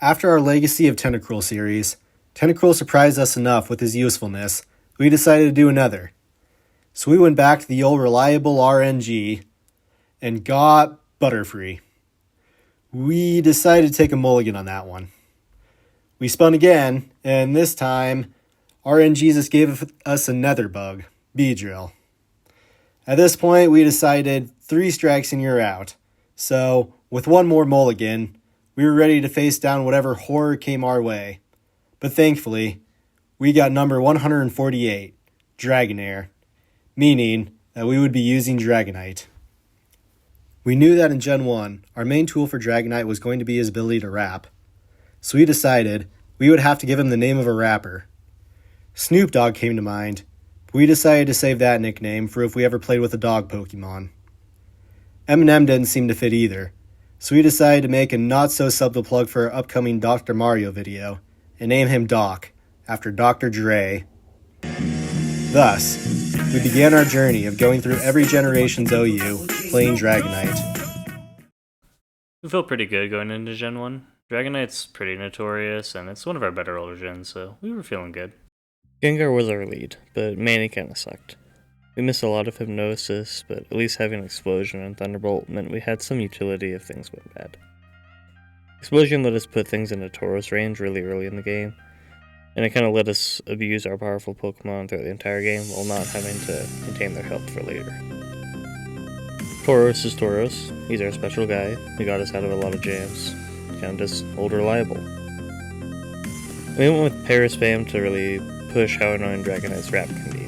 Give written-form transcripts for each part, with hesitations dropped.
After our Legacy of Tentacruel series, Tentacruel surprised us enough with his usefulness, we decided to do another. So we went back to the old reliable RNG and got Butterfree. We decided to take a mulligan on that one. We spun again, and this time, RNGesus gave us another bug, Beedrill. At this point, we decided 3 strikes and you're out. So, with one more mulligan, we were ready to face down whatever horror came our way. But thankfully, we got number 148, Dragonair, meaning that we would be using Dragonite. We knew that in Gen 1, our main tool for Dragonite was going to be his ability to rap. So we decided we would have to give him the name of a rapper. Snoop Dogg came to mind, but we decided to save that nickname for if we ever played with a dog Pokemon. Eminem didn't seem to fit either, so we decided to make a not-so-subtle plug for our upcoming Dr. Mario video and name him Doc, after Dr. Dre. Thus, we began our journey of going through every generation's OU, playing Dragonite. We feel pretty good going into Gen 1. Dragonite's pretty notorious, and it's one of our better older gens, so we were feeling good. Gengar was our lead, but Manny kinda sucked. We missed a lot of Hypnosis, but at least having Explosion and Thunderbolt meant we had some utility if things went bad. Explosion let us put things into Tauros range really early in the game, and it kinda let us abuse our powerful Pokemon throughout the entire game while not having to maintain their health for later. Tauros is Tauros. He's our special guy. He got us out of a lot of jams. Kinda just old reliable. We went with Paris Spam to really push how annoying Dragonite's rap can be.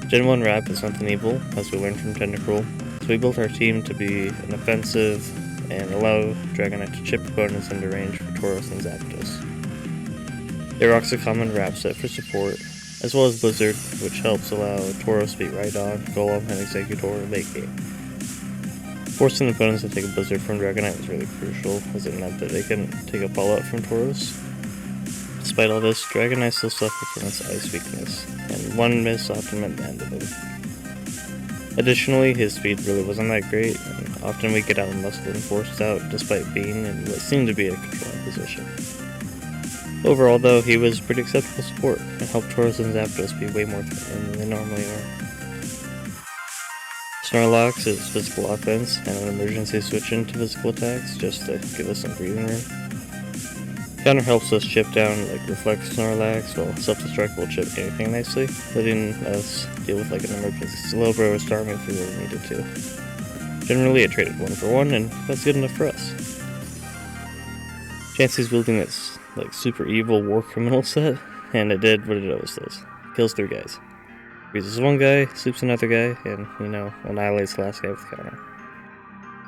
Gen 1 rap is nothing evil, as we learned from Tentacruel, so we built our team to be an offensive and allow Dragonite to chip opponents into range for Tauros and Zapdos. They rock's a common rap set for support, as well as Blizzard, which helps allow Tauros to beat Rhydon, Golem, and Executor late game. Forcing opponents to take a Blizzard from Dragonite was really crucial, as it meant that they couldn't take a fallout from Tauros. Despite all this, Dragonite still suffered from its ice weakness, and one miss often meant the end of him. Additionally, his speed really wasn't that great, and often we get out-muscled and forced out despite being in what seemed to be a controlling position. Overall though, he was pretty acceptable support, and helped Tauros and Zapdos be way more threatening than they normally are. Snorlax is physical offense, and an emergency switch into physical attacks just to give us some breathing room. Counter helps us chip down like Reflect Snorlax, while Self-Destruct will chip anything nicely, letting us deal with like an emergency Slowbro or Starmie if we really needed to. Generally, it traded 1 for 1, and that's good enough for us. Chansey's building its like super evil war criminal set, and it did what it always does. Kills 3 guys. Freezes 1 guy, sleeps another guy, and, annihilates the last guy with counter.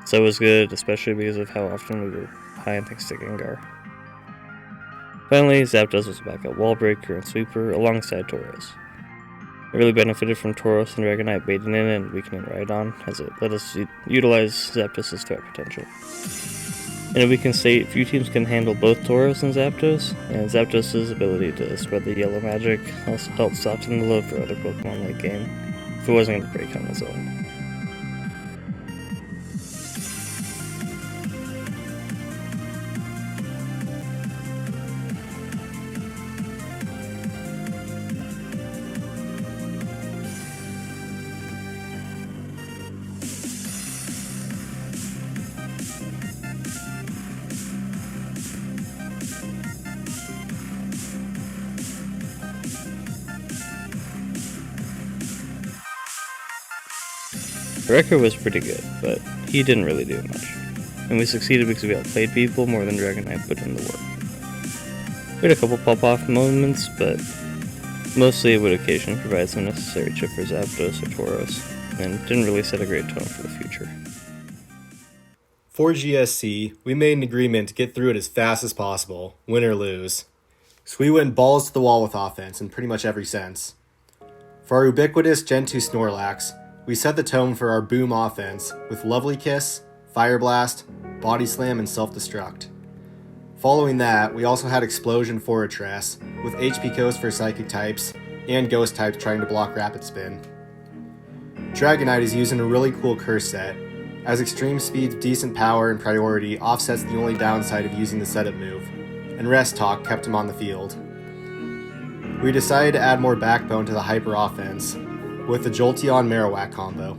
So was good, especially because of how often we were high on thanks to Gengar. Finally, Zapdos was a backup wall breaker and sweeper alongside Tauros. It really benefited from Tauros and Dragonite baiting in and weakening Rhydon, as it let us utilize Zapdos' threat potential. In a weakened state, few teams can handle both Tauros and Zapdos' ability to spread the yellow magic also helped soften the load for other Pokemon late game, if it wasn't going to break on its own. Wrecker was pretty good, but he didn't really do much, and we succeeded because we outplayed people more than Dragonite put in the work. We had a couple pop-off moments, but mostly it would occasionally provide some necessary chip for Zapdos or Tauros, and didn't really set a great tone for the future. For GSC, we made an agreement to get through it as fast as possible, win or lose. So we went balls to the wall with offense in pretty much every sense. For our ubiquitous Gen 2 Snorlax, we set the tone for our boom offense with Lovely Kiss, Fire Blast, Body Slam, and Self-Destruct. Following that, we also had Explosion Fortress with HP Coast for Psychic types and Ghost types trying to block Rapid Spin. Dragonite is using a really cool curse set, as extreme speed's decent power and priority offsets the only downside of using the setup move, and Rest Talk kept him on the field. We decided to add more backbone to the hyper offense with the Jolteon Marowak combo.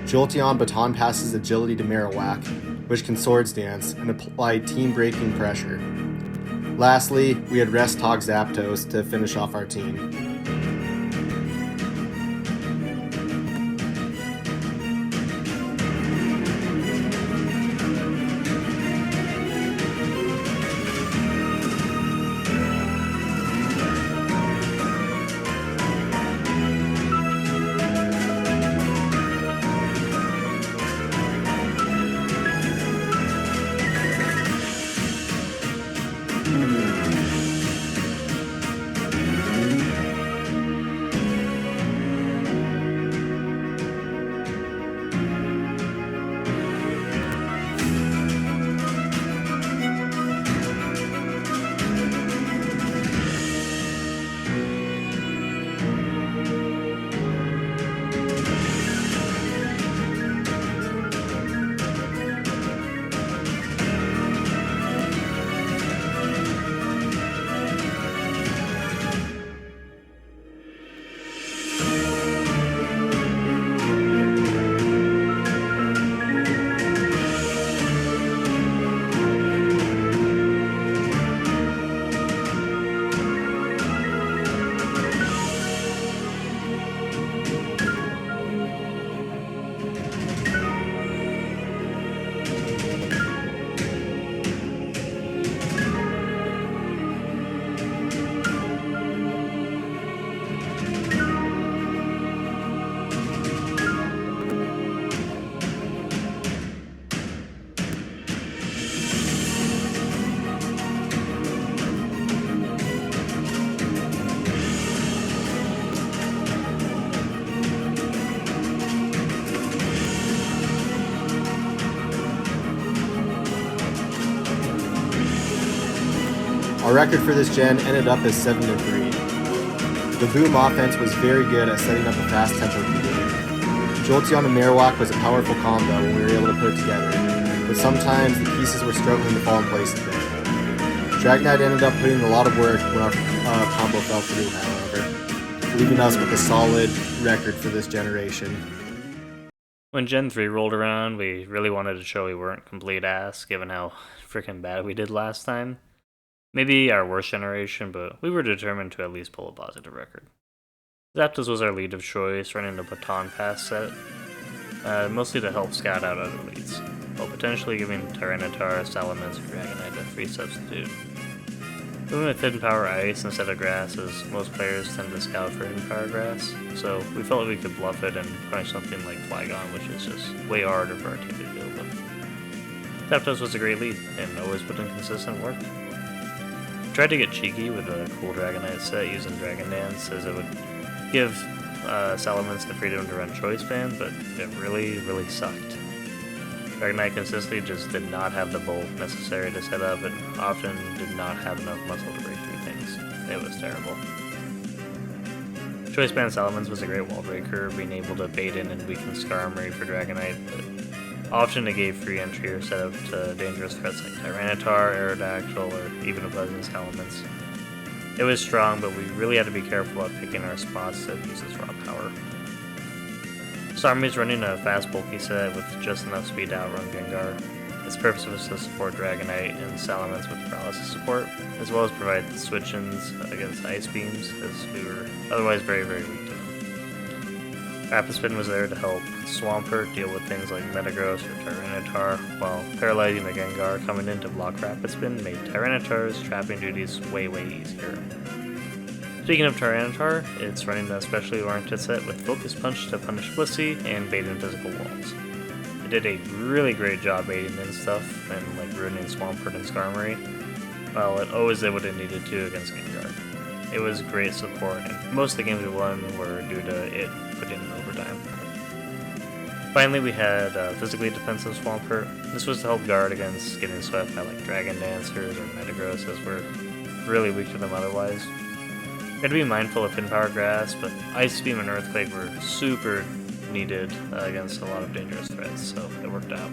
Jolteon baton passes agility to Marowak, which can Swords Dance and apply team-breaking pressure. Lastly, we had Rest Talk Zapdos to finish off our team. Our record for this gen ended up as 7-3. The Boom offense was very good at setting up a fast tempo game. Jolteon and Marowak was a powerful combo when we were able to put it together, but sometimes the pieces were struggling to fall in place a bit. Dragonite ended up putting in a lot of work when our combo fell through, however, leaving us with a solid record for this generation. When Gen 3 rolled around, we really wanted to show we weren't complete ass, given how freaking bad we did last time. Maybe our worst generation, but we were determined to at least pull a positive record. Zapdos was our lead of choice, running the Baton Pass set, mostly to help scout out other leads, while potentially giving Tyranitar, Salamence, or Dragonite a free substitute. We went with Hidden Power Ice instead of Grass, as most players tend to scout for Hidden Power Grass, so we felt like we could bluff it and punish something like Flygon, which is just way harder for our team to deal with. Zapdos was a great lead, and always put in consistent work. Tried to get cheeky with a cool Dragonite set using Dragon Dance, as it would give Salamence the freedom to run Choice Band, but it really sucked. Dragonite consistently just did not have the bulk necessary to set up, and often did not have enough muscle to break through things. It was terrible. Choice Band Salamence was a great wall breaker, being able to bait in and weaken Skarmory for Dragonite, but often it gave free entry or setup to dangerous threats like Tyranitar, Aerodactyl, or even a Pleasant Salamence. It was strong, but we really had to be careful at picking our spots to use its raw power. Starmie's running a fast bulky set with just enough speed to outrun Gengar. Its purpose was to support Dragonite and Salamence with paralysis support, as well as provide switch-ins against Ice Beams, as we were otherwise very weak to them. Rapid Spin was there to help Swampert deal with things like Metagross or Tyranitar, while paralyzing the Gengar coming in to block Rapid Spin made Tyranitar's trapping duties way easier. Speaking of Tyranitar, it's running an especially oriented set with Focus Punch to punish Blissey and bait in physical walls. It did a really great job baiting in stuff and like ruining Swampert and Skarmory, while it always did what it needed to against Gengar. It was great support, and most of the games we won were due to it putting in overtime. Finally, we had physically defensive Swampert. This was to help guard against getting swept by like Dragon Dancers or Metagross, as we're really weak to them otherwise. We had to be mindful of Hidden Power Grass, but Ice Beam and Earthquake were super needed against a lot of dangerous threats, so it worked out.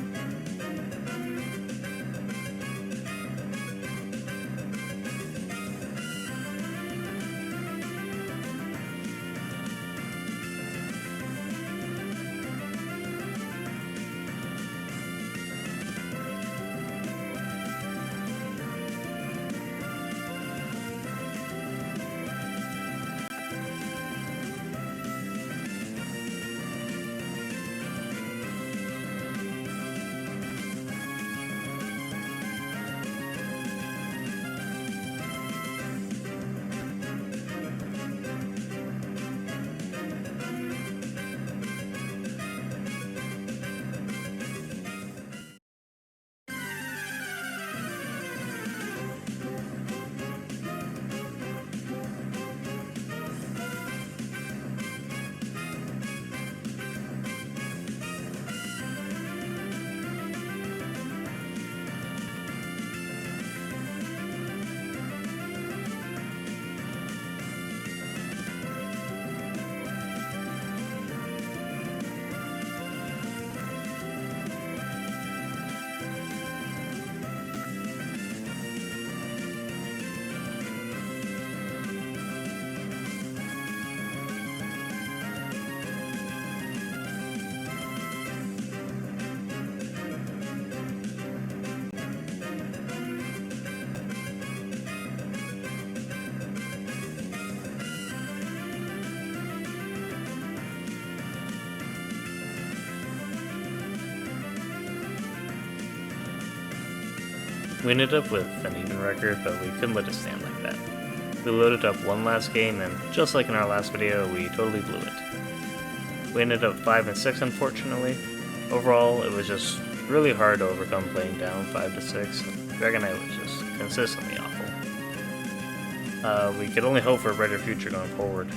We ended up with an even record, but we couldn't let it stand like that. We loaded up one last game, and just like in our last video, we totally blew it. We ended up 5 and 6, unfortunately. Overall, it was just really hard to overcome playing down 5 to 6. Dragonite was just consistently awful. We could only hope for a brighter future going forward.